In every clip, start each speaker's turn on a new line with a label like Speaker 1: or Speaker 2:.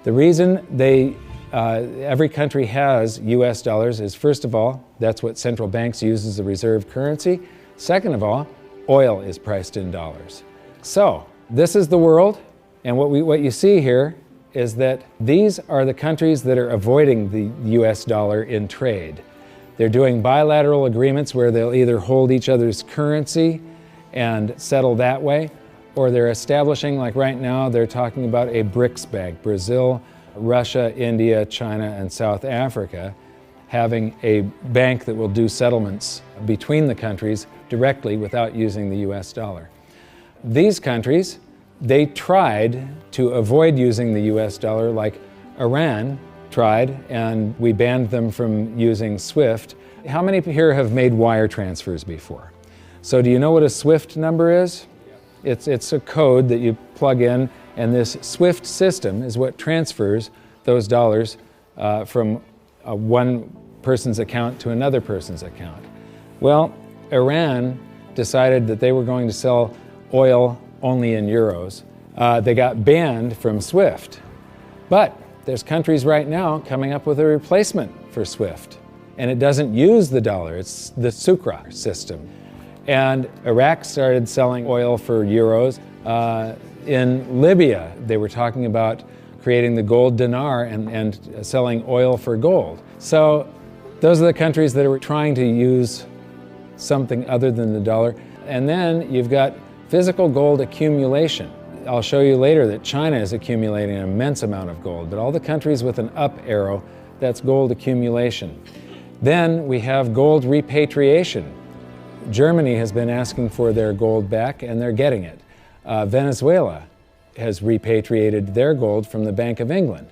Speaker 1: The reason every country has US dollars is, first of all, that's what central banks use as the reserve currency. Second of all, oil is priced in dollars. So this is the world, and what you see here is that these are the countries that are avoiding the US dollar in trade. They're doing bilateral agreements where they'll either hold each other's currency and settle that way, or they're establishing, like right now, they're talking about a BRICS bank, Brazil, Russia, India, China, and South Africa, having a bank that will do settlements between the countries directly without using the US dollar. These countries, they tried to avoid using the US dollar, like Iran tried, and we banned them from using SWIFT. How many here have made wire transfers before? So do you know what a SWIFT number is? It's a code that you plug in, and this SWIFT system is what transfers those dollars from one person's account to another person's account. Well, Iran decided that they were going to sell oil only in euros. They got banned from SWIFT. But there's countries right now coming up with a replacement for SWIFT. And it doesn't use the dollar, it's the Sukra system. And Iraq started selling oil for euros. In Libya, they were talking about creating the gold dinar and selling oil for gold. So those are the countries that are trying to use something other than the dollar. And then you've got physical gold accumulation. I'll show you later that China is accumulating an immense amount of gold, but all the countries with an up arrow, that's gold accumulation. Then we have gold repatriation. Germany has been asking for their gold back, and they're getting it. Venezuela has repatriated their gold from the Bank of England.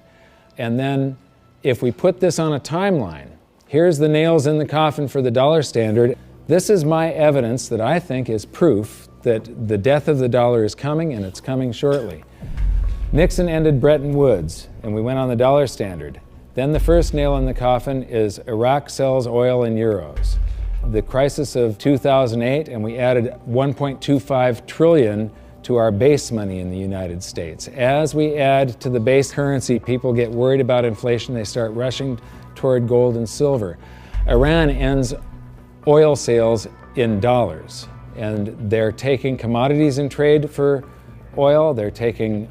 Speaker 1: And then if we put this on a timeline, here's the nails in the coffin for the dollar standard. This is my evidence that I think is proof that the death of the dollar is coming, and it's coming shortly. Nixon ended Bretton Woods, and we went on the dollar standard. Then the first nail in the coffin is Iraq sells oil in euros. The crisis of 2008, and we added 1.25 trillion to our base money in the United States. As we add to the base currency, people get worried about inflation. They start rushing toward gold and silver. Iran ends oil sales in dollars, and they're taking commodities in trade for oil. They're taking,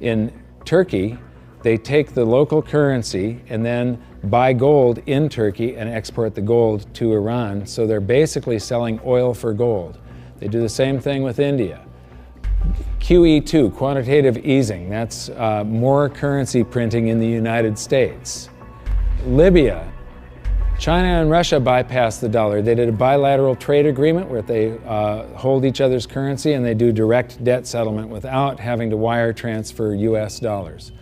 Speaker 1: in Turkey, they take the local currency and then buy gold in Turkey and export the gold to Iran. So they're basically selling oil for gold. They do the same thing with India. QE2, quantitative easing, that's more currency printing in the United States. Libya, China and Russia bypassed the dollar. They did a bilateral trade agreement where they hold each other's currency, and they do direct debt settlement without having to wire transfer US dollars.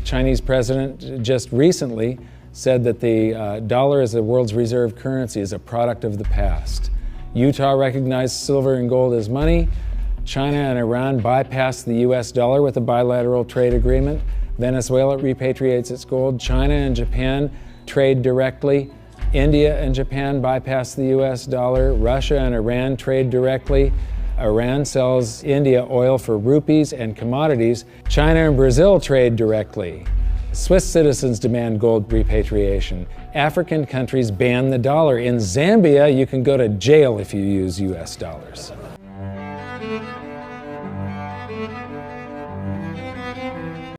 Speaker 1: Chinese president just recently said that the dollar as the world's reserve currency is a product of the past. Utah recognized silver and gold as money. China and Iran bypassed the US dollar with a bilateral trade agreement. Venezuela repatriates its gold. China and Japan trade directly. India and Japan bypass the US dollar. Russia and Iran trade directly. Iran sells India oil for rupees and commodities. China and Brazil trade directly. Swiss citizens demand gold repatriation. African countries ban the dollar. In Zambia, you can go to jail if you use US dollars.